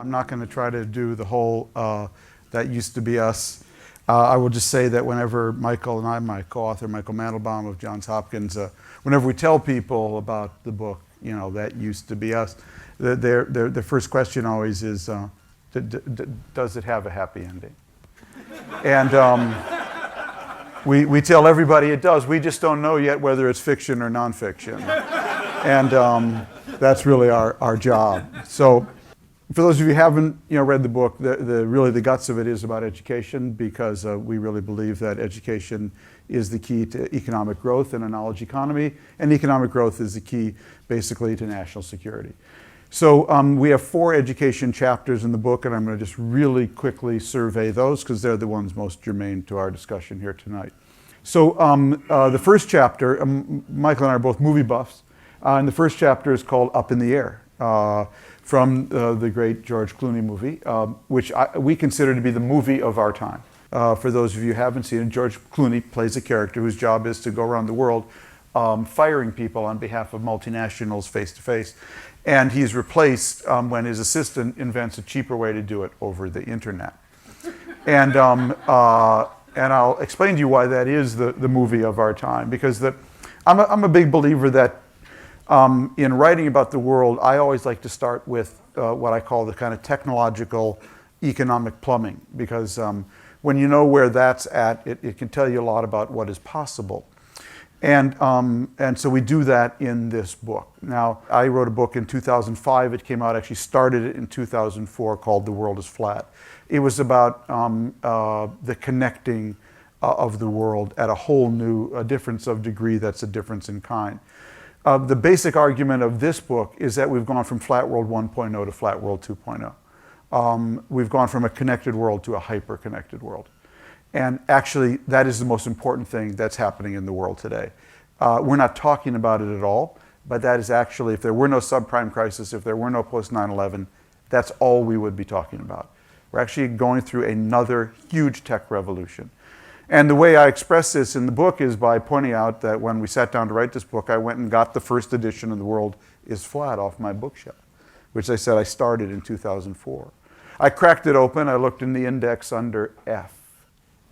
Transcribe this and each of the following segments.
I'm not going to try to do the whole that used to be us. I will just say that whenever Michael and I, my co-author Michael Mandelbaum of Johns Hopkins, whenever we tell people about the book, that used to be us, their first question always is, does it have a happy ending? And we tell everybody it does. We just don't know yet whether it's fiction or nonfiction. And that's really our job. So for those of you who haven't read the book, really the guts of it is about education, because we really believe that education is the key to economic growth in a knowledge economy, and economic growth is the key basically to national security. So we have 4 education chapters in the book, and I'm going to just really quickly survey those because they're the ones most germane to our discussion here tonight. So the first chapter, Michael and I are both movie buffs, and the first chapter is called Up in the Air, from the great George Clooney movie, which we consider to be the movie of our time. For those of you who haven't seen it, George Clooney plays a character whose job is to go around the world firing people on behalf of multinationals face to face. And he's replaced when his assistant invents a cheaper way to do it over the internet. And I'll explain to you why that is the movie of our time, because I'm a big believer that in writing about the world, I always like to start with what I call the kind of technological economic plumbing, because when you know where that's at, it can tell you a lot about what is possible. And so we do that in this book. Now, I wrote a book in 2005. It came out, actually started it in 2004, called The World is Flat. It was about the connecting of the world at a whole new difference of degree that's a difference in kind. The basic argument of this book is that we've gone from Flat World 1.0 to Flat World 2.0. We've gone from a connected world to a hyper-connected world. And actually, that is the most important thing that's happening in the world today. We're not talking about it at all, but that is actually, if there were no subprime crisis, if there were no post-9/11, that's all we would be talking about. We're actually going through another huge tech revolution. And the way I express this in the book is by pointing out that when we sat down to write this book, I went and got the first edition of The World is Flat off my bookshelf, which I said I started in 2004. I cracked it open. I looked in the index under F.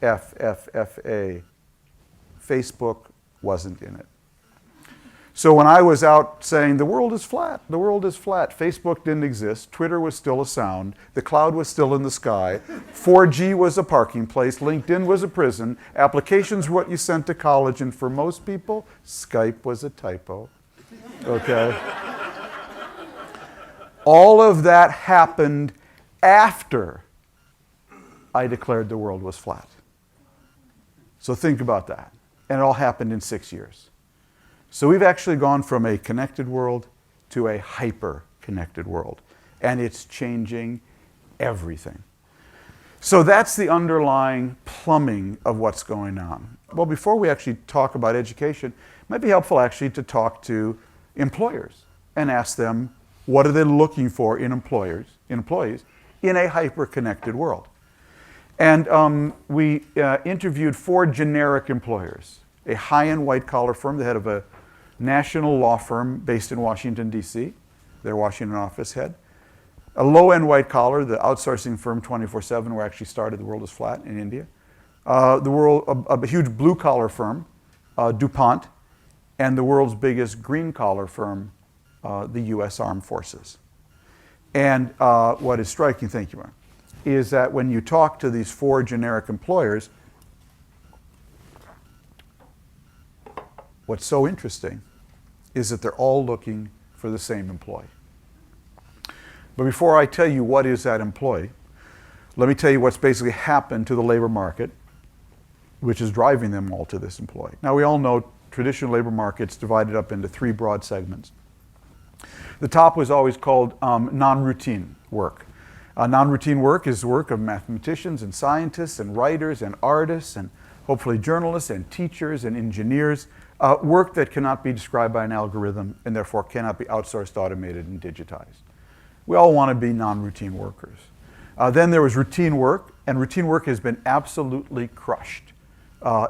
FFFA. Facebook wasn't in it. So when I was out saying the world is flat, Facebook didn't exist, Twitter was still a sound, the cloud was still in the sky, 4G was a parking place, LinkedIn was a prison, applications were what you sent to college, and for most people, Skype was a typo. Okay? All of that happened after I declared the world was flat. So think about that. And it all happened in 6 years. So we've actually gone from a connected world to a hyper-connected world. And it's changing everything. So that's the underlying plumbing of what's going on. Well, before we actually talk about education, it might be helpful actually to talk to employers and ask them what are they looking for in employees in a hyper-connected world. And we interviewed 4 generic employers, a high-end white-collar firm, the head of a national law firm based in Washington, D.C., their Washington office head, a low-end white-collar, the outsourcing firm 24/7, where I actually started The World is Flat in India, a huge blue-collar firm, DuPont, and the world's biggest green-collar firm, the U.S. Armed Forces. And what is striking, thank you, Mark, is that when you talk to these 4 generic employers, what's so interesting is that they're all looking for the same employee. But before I tell you what is that employee, let me tell you what's basically happened to the labor market, which is driving them all to this employee. Now, we all know traditional labor markets divided up into 3 broad segments. The top was always called non-routine work. Non-routine work is the work of mathematicians and scientists and writers and artists and hopefully journalists and teachers and engineers, work that cannot be described by an algorithm and therefore cannot be outsourced, automated, and digitized. We all want to be non-routine workers. Then there was routine work, and routine work has been absolutely crushed.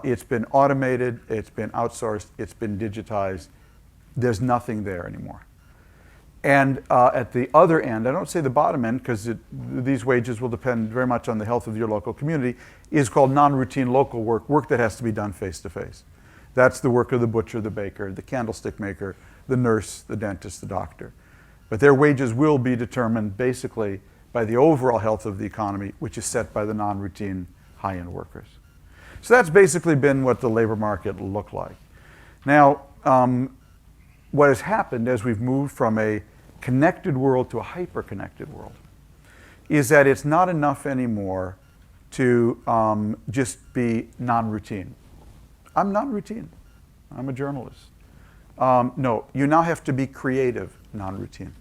It's been automated, it's been outsourced, it's been digitized. There's nothing there anymore. And at the other end, I don't say the bottom end because these wages will depend very much on the health of your local community, is called non-routine local work, work that has to be done face to face. That's the work of the butcher, the baker, the candlestick maker, the nurse, the dentist, the doctor. But their wages will be determined basically by the overall health of the economy, which is set by the non-routine high-end workers. So that's basically been what the labor market looked like. Now, what has happened as we've moved from a connected world to a hyper-connected world is that it's not enough anymore to just be non-routine. I'm non-routine. I'm a journalist. No, you now have to be creative, non-routine.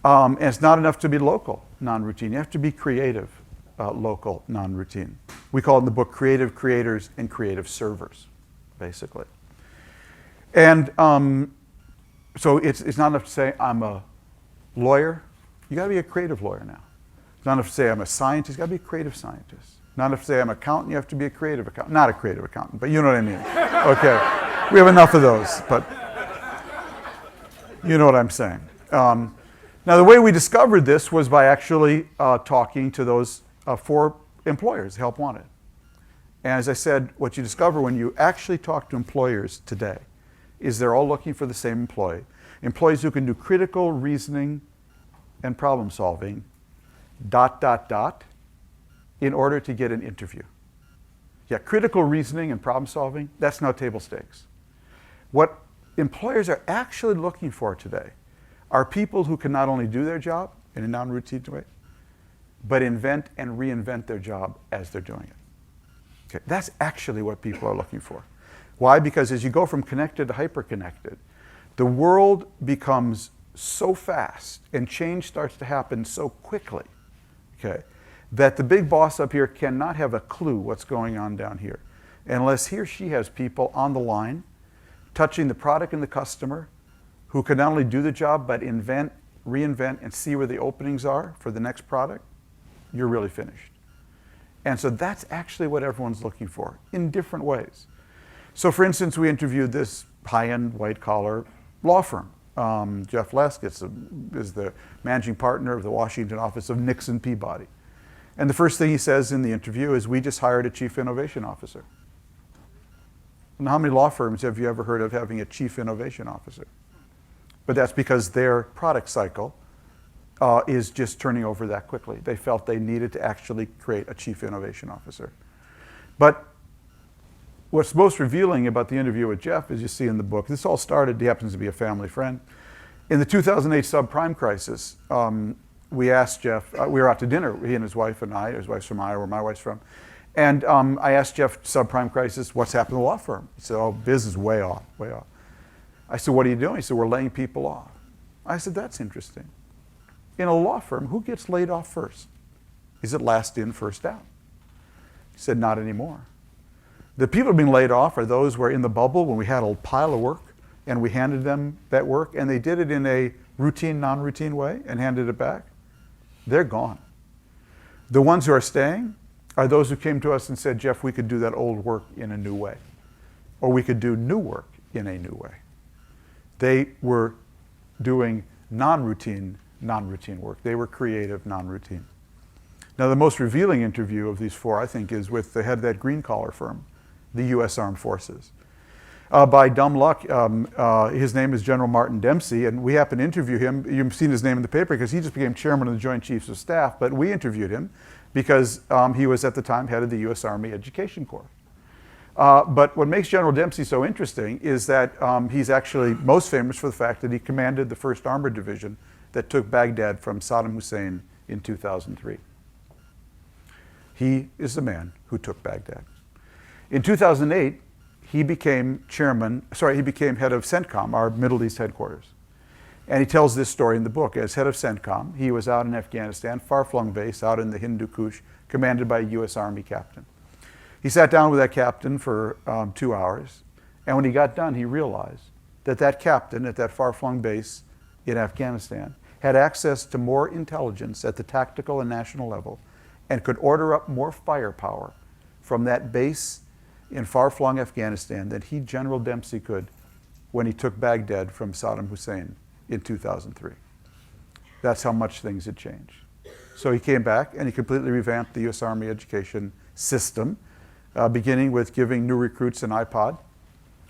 And it's not enough to be local, non-routine. You have to be creative, local, non-routine. We call it in the book creative creators and creative servers, basically. And so it's not enough to say I'm a lawyer. You got to be a creative lawyer now. It's not enough to say I'm a scientist. You got to be a creative scientist. Not enough to say I'm an accountant. You have to be a creative accountant. Not a creative accountant, but you know what I mean. Okay, we have enough of those, but you know what I'm saying. Now, the way we discovered this was by actually talking to those 4 employers, Help Wanted. And as I said, what you discover when you actually talk to employers today is they're all looking for the same employee. Employees who can do critical reasoning and problem solving, ... in order to get an interview. Yeah, critical reasoning and problem solving, that's now table stakes. What employers are actually looking for today are people who can not only do their job in a non-routine way, but invent and reinvent their job as they're doing it. Okay, that's actually what people are looking for. Why? Because as you go from connected to hyper-connected, the world becomes so fast and change starts to happen so quickly, okay, that the big boss up here cannot have a clue what's going on down here unless he or she has people on the line touching the product and the customer who can not only do the job but invent, reinvent, and see where the openings are for the next product. You're really finished. And so that's actually what everyone's looking for in different ways. So for instance, we interviewed this high-end white-collar law firm. Jeff Lesk is the managing partner of the Washington office of Nixon Peabody. And the first thing he says in the interview is, we just hired a chief innovation officer. And how many law firms have you ever heard of having a chief innovation officer? But that's because their product cycle is just turning over that quickly. They felt they needed to actually create a chief innovation officer. But what's most revealing about the interview with Jeff, as you see in the book, this all started, he happens to be a family friend. In the 2008 subprime crisis, we asked Jeff, we were out to dinner, he and his wife and I, his wife's from Iowa, where my wife's from. And I asked Jeff, subprime crisis, what's happened to the law firm? He said, oh, business way off, way off. I said, what are you doing? He said, we're laying people off. I said, that's interesting. In a law firm, who gets laid off first? Is it last in, first out? He said, not anymore. The people being laid off are those who were in the bubble when we had a pile of work and we handed them that work and they did it in a routine, non-routine way and handed it back. They're gone. The ones who are staying are those who came to us and said, Jeff, we could do that old work in a new way. Or we could do new work in a new way. They were doing non-routine work. They were creative, non-routine. Now, the most revealing interview of these 4, I think, is with the head of that green-collar firm, the U.S. Armed Forces. By dumb luck, his name is General Martin Dempsey, and we happened to interview him. You've seen his name in the paper because he just became chairman of the Joint Chiefs of Staff, but we interviewed him because he was at the time head of the U.S. Army Education Corps. But what makes General Dempsey so interesting is that he's actually most famous for the fact that he commanded the 1st Armored Division that took Baghdad from Saddam Hussein in 2003. He is the man who took Baghdad. In 2008, he became head of CENTCOM, our Middle East headquarters. And he tells this story in the book. As head of CENTCOM, he was out in Afghanistan, far-flung base out in the Hindu Kush, commanded by a U.S. Army captain. He sat down with that captain for 2 hours, and when he got done, he realized that that captain at that far-flung base in Afghanistan had access to more intelligence at the tactical and national level and could order up more firepower from that base in far-flung Afghanistan than he, General Dempsey, could when he took Baghdad from Saddam Hussein in 2003. That's how much things had changed. So he came back and he completely revamped the U.S. Army education system, beginning with giving new recruits an iPod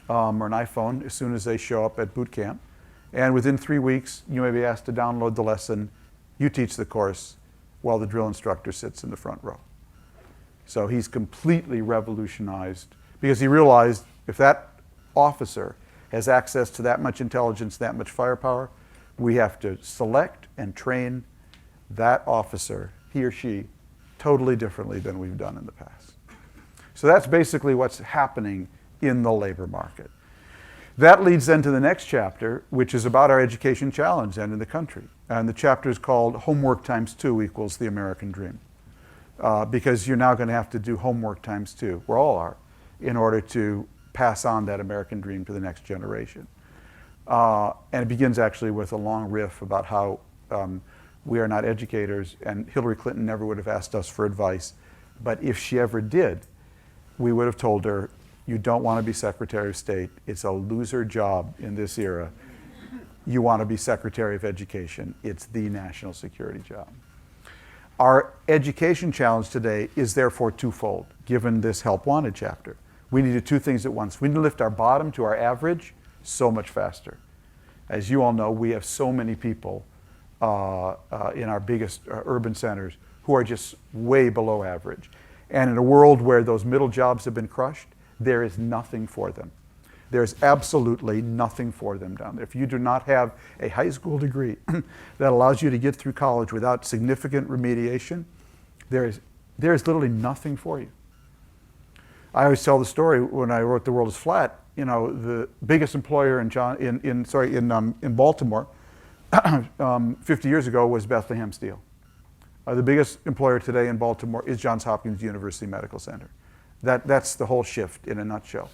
or an iPhone as soon as they show up at boot camp. And within 3 weeks, you may be asked to download the lesson. You teach the course while the drill instructor sits in the front row. So he's completely revolutionized because he realized if that officer has access to that much intelligence, that much firepower, we have to select and train that officer, he or she, totally differently than we've done in the past. So that's basically what's happening in the labor market. That leads then to the next chapter, which is about our education challenge and in the country. And the chapter is called Homework times 2 equals the American Dream. Because you're now going to have to do homework times 2, we all are, in order to pass on that American dream to the next generation. And it begins actually with a long riff about how we are not educators, and Hillary Clinton never would have asked us for advice. But if she ever did, we would have told her, you don't want to be Secretary of State. It's a loser job in this era. You want to be Secretary of Education. It's the national security job. Our education challenge today is therefore twofold, given this Help Wanted chapter. We need to do two things at once. We need to lift our bottom to our average so much faster. As you all know, we have so many people in our biggest urban centers who are just way below average. And in a world where those middle jobs have been crushed, there is nothing for them. There's absolutely nothing for them down there. If you do not have a high school degree that allows you to get through college without significant remediation, there's literally nothing for you. I always tell the story when I wrote The World is Flat. You know, the biggest employer in Baltimore 50 years ago was Bethlehem Steel. The biggest employer today in Baltimore is Johns Hopkins University Medical Center. That's the whole shift in a nutshell.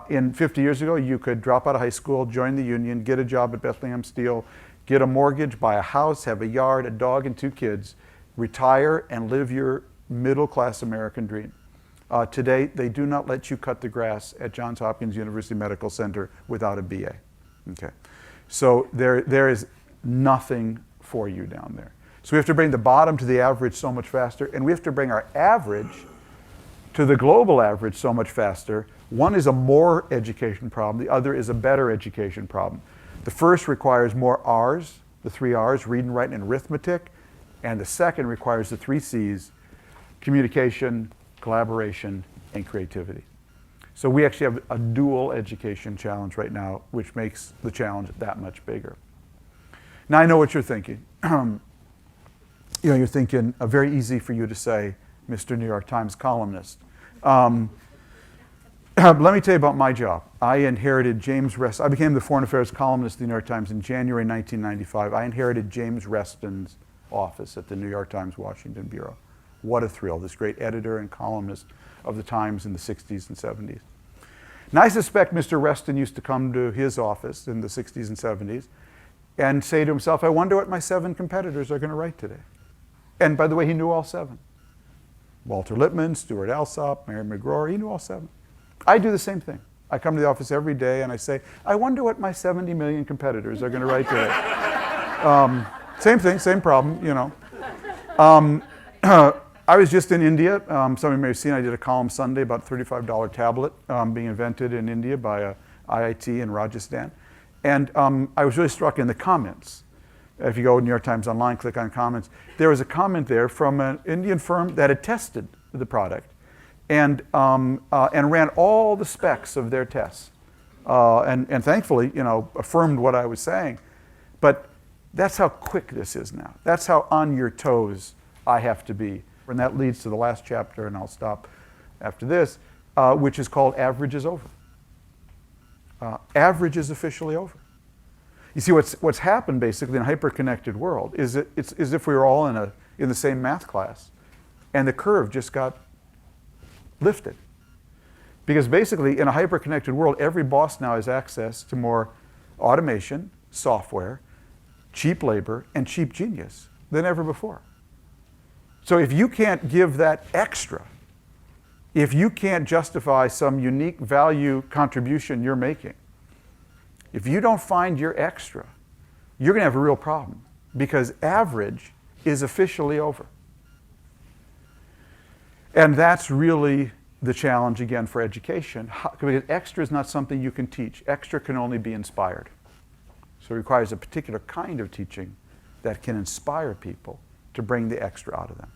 In 50 years ago, you could drop out of high school, join the union, get a job at Bethlehem Steel, get a mortgage, buy a house, have a yard, a dog, and 2 kids, retire, and live your middle-class American dream. Today, they do not let you cut the grass at Johns Hopkins University Medical Center without a BA. Okay, so there is nothing for you down there. So we have to bring the bottom to the average so much faster, and we have to bring our average to the global average so much faster. One is a more education problem, the other is a better education problem. The first requires more R's, the 3 R's, reading, writing, and arithmetic, and the second requires the 3 C's, communication, collaboration, and creativity. So we actually have a dual education challenge right now, which makes the challenge that much bigger. Now I know what you're thinking. You're thinking, very easy for you to say, Mr. New York Times columnist. Let me tell you about my job. I inherited James Reston. I became the foreign affairs columnist of the New York Times in January 1995. I inherited James Reston's office at the New York Times Washington Bureau. What a thrill, this great editor and columnist of the Times in the 60s and 70s. Now I suspect Mr. Reston used to come to his office in the 60s and 70s and say to himself, I wonder what my 7 competitors are going to write today. And by the way, he knew all 7. Walter Lippmann, Stuart Alsop, Mary McGraw, he knew all 7. I do the same thing. I come to the office every day and I say, I wonder what my 70 million competitors are going to write today. Same thing, same problem, you know. I was just in India. Some of you may have seen I did a column Sunday about $35 tablet being invented in India by a IIT in Rajasthan. And I was really struck in the comments. If you go to New York Times Online, click on comments, there was a comment there from an Indian firm that had tested the product and ran all the specs of their tests. And thankfully, you know, affirmed what I was saying. But that's how quick this is now. That's how on your toes I have to be. And that leads to the last chapter, and I'll stop after this, which is called Average is Over. Average is officially over. You see, what's happened basically in a hyper-connected world is it's as if we were all in the same math class, and the curve just got lifted. Because basically, in a hyper-connected world, every boss now has access to more automation, software, cheap labor, and cheap genius than ever before. So if you can't give that extra, if you can't justify some unique value contribution you're making, if you don't find your extra, you're going to have a real problem because average is officially over. And that's really the challenge, again, for education. Because extra is not something you can teach. Extra can only be inspired. So it requires a particular kind of teaching that can inspire people to bring the extra out of them.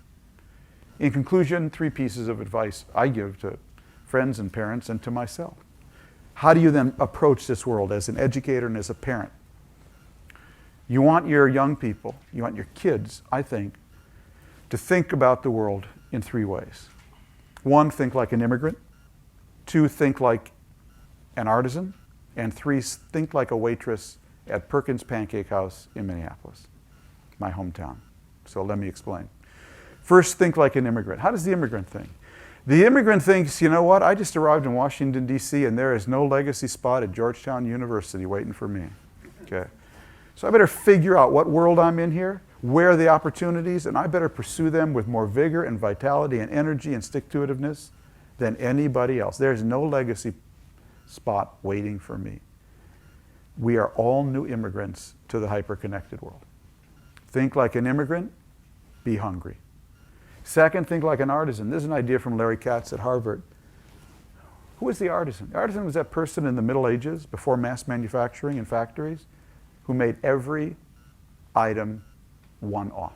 In conclusion, 3 pieces of advice I give to friends and parents and to myself. How do you then approach this world as an educator and as a parent? You want your young people, you want your kids, I think, to think about the world in 3 ways. 1, think like an immigrant. 2, think like an artisan. And 3, think like a waitress at Perkins Pancake House in Minneapolis, my hometown. So let me explain. First, think like an immigrant. How does the immigrant think? The immigrant thinks, you know what, I just arrived in Washington, D.C., and there is no legacy spot at Georgetown University waiting for me. Okay. So I better figure out what world I'm in here, where are the opportunities, and I better pursue them with more vigor and vitality and energy and stick-to-itiveness than anybody else. There's no legacy spot waiting for me. We are all new immigrants to the hyper-connected world. Think like an immigrant, be hungry. Second, think like an artisan. This is an idea from Larry Katz at Harvard. Who was the artisan? The artisan was that person in the Middle Ages, before mass manufacturing in factories, who made every item one-off.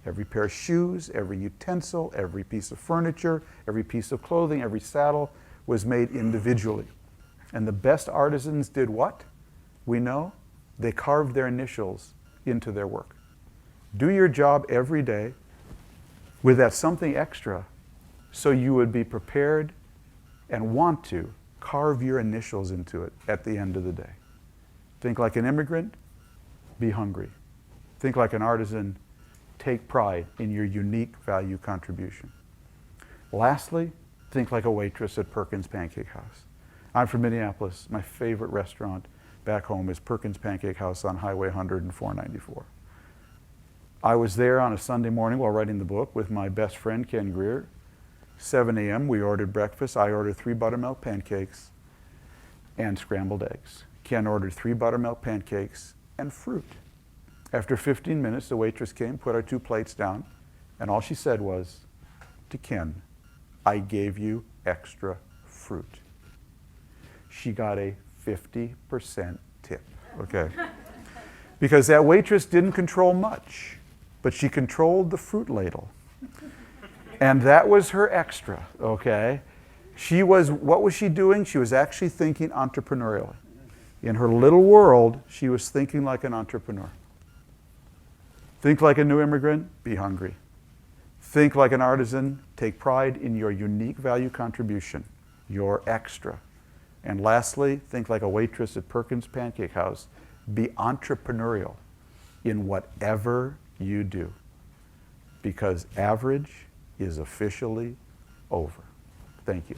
Every pair of shoes, every utensil, every piece of furniture, every piece of clothing, every saddle was made individually. And the best artisans did what? We know they carved their initials into their work. Do your job every day with that something extra so you would be prepared and want to carve your initials into it at the end of the day. Think like an immigrant, be hungry. Think like an artisan, take pride in your unique value contribution. Lastly, think like a waitress at Perkins Pancake House. I'm from Minneapolis. My favorite restaurant back home is Perkins Pancake House on Highway 100 and 494. I was there on a Sunday morning while writing the book with my best friend, Ken Greer. 7 a.m., we ordered breakfast. I ordered 3 buttermilk pancakes and scrambled eggs. Ken ordered 3 buttermilk pancakes and fruit. After 15 minutes, the waitress came, put our 2 plates down, and all she said was, to Ken, I gave you extra fruit. She got a 50% tip, okay? Because that waitress didn't control much, but she controlled the fruit ladle. And that was her extra, okay? What was she doing? She was actually thinking entrepreneurially. In her little world, she was thinking like an entrepreneur. Think like a new immigrant, be hungry. Think like an artisan, take pride in your unique value contribution, your extra. And lastly, think like a waitress at Perkins Pancake House, be entrepreneurial in whatever you do, because average is officially over. Thank you.